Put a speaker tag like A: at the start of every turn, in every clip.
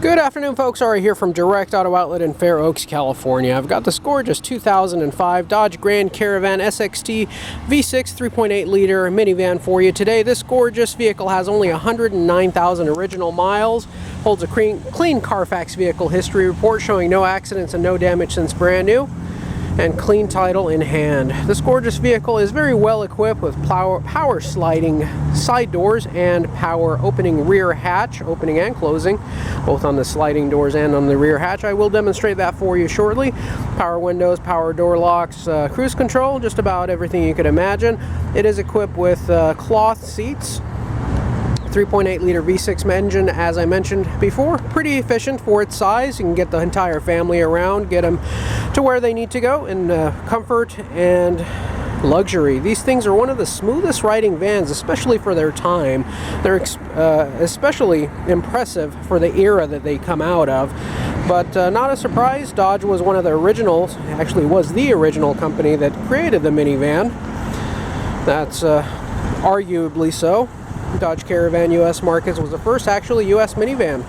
A: Good afternoon, folks. Ari here from Direct Auto Outlet in Fair Oaks, California. I've got this gorgeous 2005 Dodge Grand Caravan SXT V6 3.8 liter minivan for you today. This gorgeous vehicle has only 109,000 original miles, holds a clean Carfax vehicle history report showing no accidents and no damage since brand new, and clean title in hand. This gorgeous vehicle is very well equipped with power sliding side doors and power opening rear hatch, opening and closing, both on the sliding doors and on the rear hatch. I will demonstrate that for you shortly. Power windows, power door locks, cruise control, just about everything you could imagine. It is equipped with cloth seats. 3.8 liter V6 engine, as I mentioned before, pretty efficient for its size. You can get the entire family around, get them to where they need to go in comfort and luxury. These things are one of the smoothest riding vans, especially for their time. They're especially impressive for the era that they come out of. But not a surprise, Dodge was one of the originals, actually was the original company that created the minivan. That's arguably so. Dodge Caravan US markets was the first actually US minivan.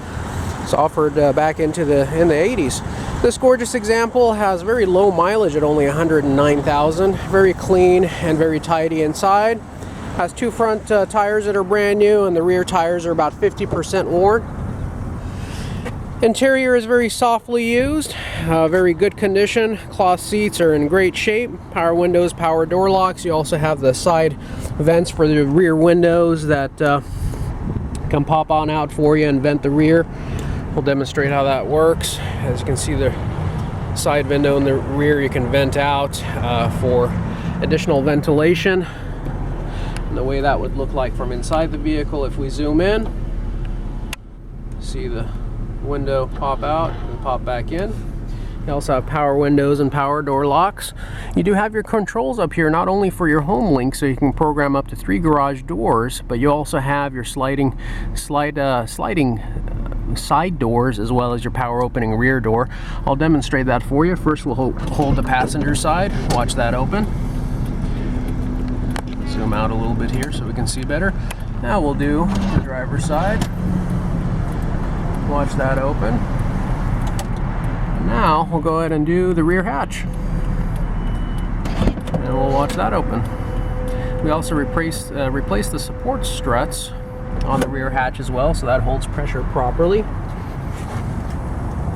A: It's offered back in the 80s. This gorgeous example has very low mileage at only 109,000. Very clean and very tidy inside. Has two front tires that are brand new, and the rear tires are about 50% worn. Interior is very softly used, very good condition. Cloth seats are in great shape. Power windows, power door locks. You also have the side vents for the rear windows that can pop on out for you and vent the rear. We'll demonstrate how that works. As you can see, the side window in the rear you can vent out for additional ventilation. And the way that would look like from inside the vehicle, if we zoom in, see the window pop out and pop back in. You also have power windows and power door locks. You do have your controls up here, not only for your home link, so you can program up to 3 garage doors, but you also have your sliding side doors, as well as your power opening rear door. I'll demonstrate that for you. First, we'll hold the passenger side. Watch that open. Zoom out a little bit here so we can see better. Now we'll do the driver's side. Watch that open. And now we'll go ahead and do the rear hatch. And we'll watch that open. We also replaced the support struts on the rear hatch as well, so that holds pressure properly.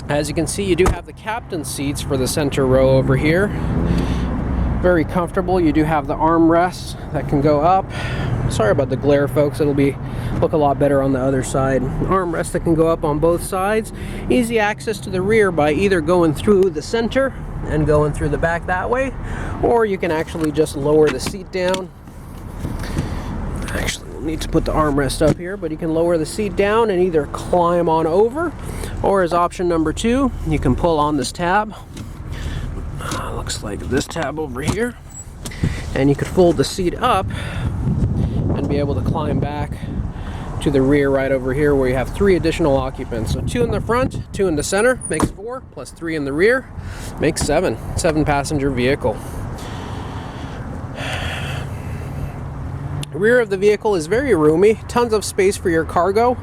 A: As you can see, you do have the captain seats for the center row over here. Very comfortable. You do have the armrests that can go up. Sorry about the glare, folks. It'll look a lot better on the other side. Armrests that can go up on both sides. Easy access to the rear by either going through the center and going through the back that way, or you can actually just lower the seat down. Actually, we'll need to put the armrest up here, but you can lower the seat down and either climb on over, or as option number 2, you can pull on this tab. Looks like this tab over here, and you could fold the seat up and be able to climb back to the rear right over here, where you have 3 additional occupants. So 2 in the front, 2 in the center makes 4, plus 3 in the rear makes 7 passenger vehicle. The rear of the vehicle is very roomy, tons of space for your cargo.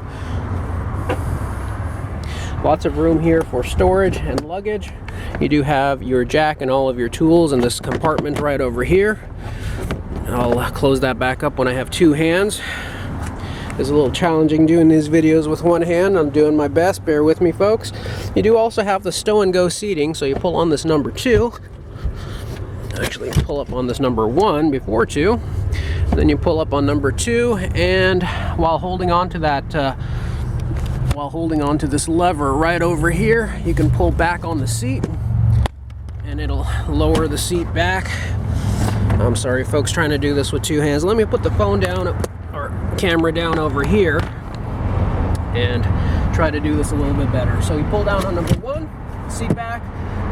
A: Lots of room here for storage and luggage. You do have your jack and all of your tools in this compartment right over here. I'll close that back up when I have 2 hands. It's a little challenging doing these videos with one hand. I'm doing my best. Bear with me, folks. You do also have the stow and go seating, so you pull on this number 2. Actually, pull up on this number 1 before 2. Then you pull up on number 2, and while holding on to that this lever right over here, you can pull back on the seat and it'll lower the seat back. I'm sorry, folks, trying to do this with 2 hands. Let me put the phone down, or camera down over here, and try to do this a little bit better. So you pull down on number 1, seat back,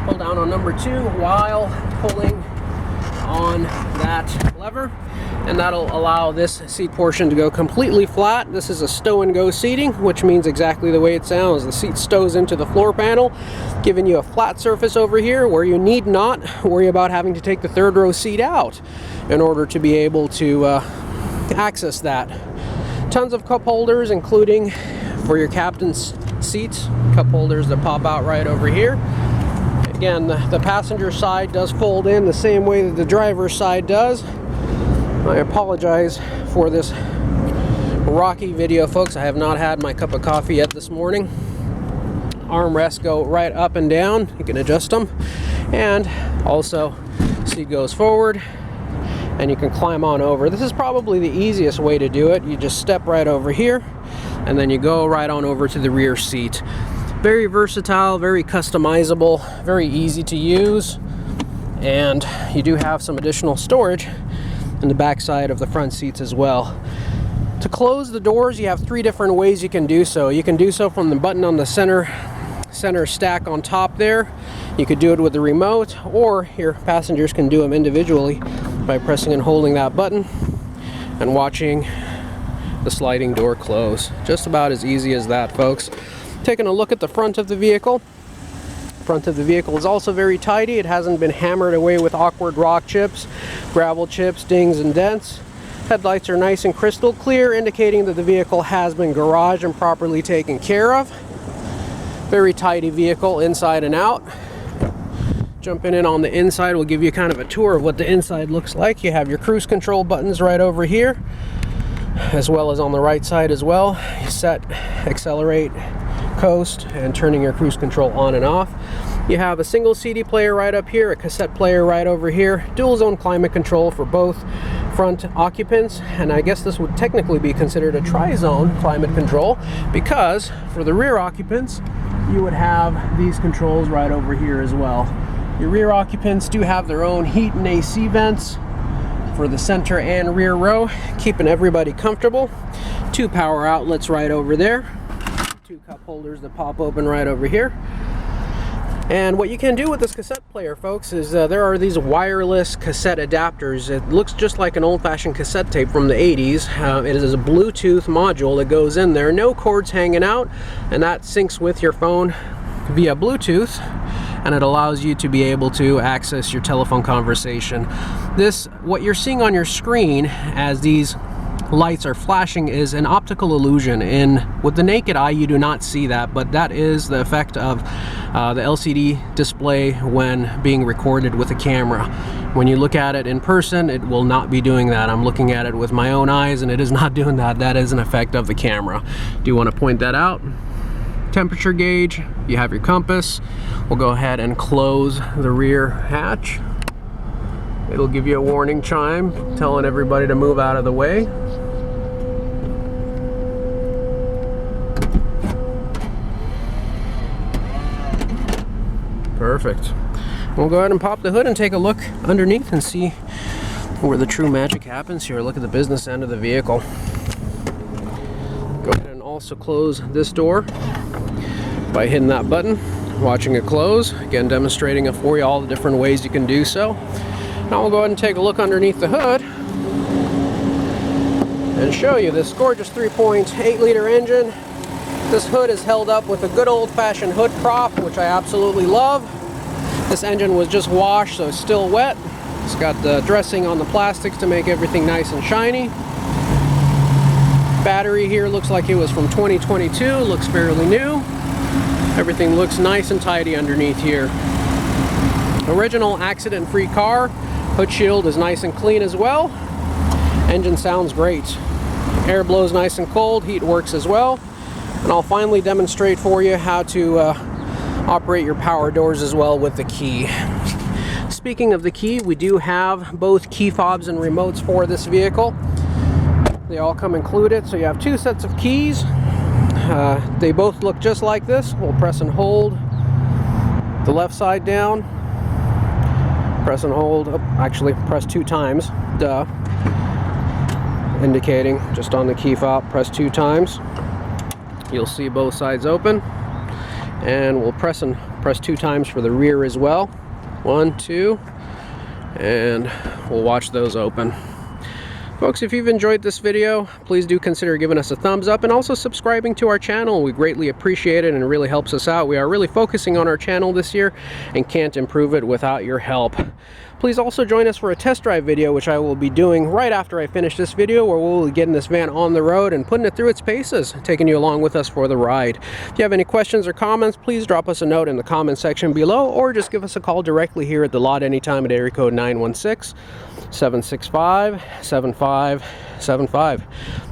A: pull down on number 2 while pulling on that lever, and that'll allow this seat portion to go completely flat. This is a stow and go seating, which means exactly the way it sounds. The seat stows into the floor panel, giving you a flat surface over here where you need not worry about having to take the 3rd row seat out in order to be able to access that. Tons of cup holders, including for your captain's seats, cup holders that pop out right over here. Again, the passenger side does fold in the same way that the driver's side does. I apologize for this rocky video, folks. I have not had my cup of coffee yet this morning. Armrests go right up and down. You can adjust them. And also, seat goes forward and you can climb on over. This is probably the easiest way to do it. You just step right over here and then you go right on over to the rear seat. Very versatile, very customizable, very easy to use. And you do have some additional storage in the back side of the front seats as well. To close the doors, you have 3 different ways you can do so. You can do so from the button on the center stack on top there. You could do it with the remote, or your passengers can do them individually by pressing and holding that button and watching the sliding door close. Just about as easy as that, folks. Taking a look at the front of the vehicle. Front of the vehicle is also very tidy. It hasn't been hammered away with awkward rock chips, gravel chips, dings and dents. Headlights are nice and crystal clear, indicating that the vehicle has been garaged and properly taken care of. Very tidy vehicle inside and out. Jumping in on the inside, we'll give you kind of a tour of what the inside looks like. You have your cruise control buttons right over here, as well as on the right side as well. You set, accelerate, coast, and turning your cruise control on and off. You have a single CD player right up here, a cassette player right over here, dual zone climate control for both front occupants, and I guess this would technically be considered a tri-zone climate control, because for the rear occupants you would have these controls right over here as well. Your rear occupants do have their own heat and AC vents for the center and rear row, keeping everybody comfortable. 2 power outlets right over there. 2 cup holders that pop open right over here. And what you can do with this cassette player, folks, is there are these wireless cassette adapters. It looks just like an old-fashioned cassette tape from the 80s. It is a Bluetooth module that goes in there, no cords hanging out, and that syncs with your phone via Bluetooth, and it allows you to be able to access your telephone conversation. What you're seeing on your screen as these lights are flashing is an optical illusion. With the naked eye you do not see that, but that is the effect of the LCD display when being recorded with a camera. When you look at it in person, it will not be doing that. I'm looking at it with my own eyes and it is not doing that. That is an effect of the camera. Do you want to point that out? Temperature gauge, you have your compass. We'll go ahead and close the rear hatch. It'll give you a warning chime telling everybody to move out of the way. Perfect. We'll go ahead and pop the hood and take a look underneath and see where the true magic happens here. Look at the business end of the vehicle. Go ahead and also close this door by hitting that button, watching it close. Again, demonstrating it for you, all the different ways you can do so. Now we'll go ahead and take a look underneath the hood and show you this gorgeous 3.8 liter engine. This hood is held up with a good old-fashioned hood prop, which I absolutely love. This engine was just washed, so it's still wet. It's got the dressing on the plastics to make everything nice and shiny. Battery here looks like it was from 2022, looks fairly new. Everything looks nice and tidy underneath here. Original accident-free car. Hood shield is nice and clean as well. Engine sounds great. Air blows nice and cold, heat works as well. And I'll finally demonstrate for you how to operate your power doors as well with the key. Speaking of the key, we do have both key fobs and remotes for this vehicle. They all come included, so you have 2 sets of keys. They both look just like this. We'll press and hold the left side down. Press and hold, actually press 2 times, duh. Indicating just on the key fob, press 2 times. You'll see both sides open, and we'll press 2 times for the rear as well. 1, 2, and we'll watch those open. Folks, if you've enjoyed this video, please do consider giving us a thumbs up and also subscribing to our channel. We greatly appreciate it and it really helps us out. We are really focusing on our channel this year and can't improve it without your help. Please also join us for a test drive video, which I will be doing right after I finish this video, where we'll be getting this van on the road and putting it through its paces, taking you along with us for the ride. If you have any questions or comments, please drop us a note in the comment section below, or just give us a call directly here at the lot anytime at area code 916-765-7575.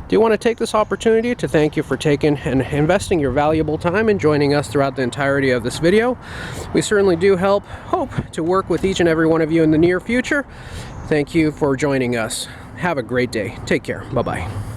A: Do you want to take this opportunity to thank you for taking and investing your valuable time and joining us throughout the entirety of this video. We certainly do hope to work with each and every one of you in the near future. Thank you for joining us. Have a great day. Take care. Bye-bye.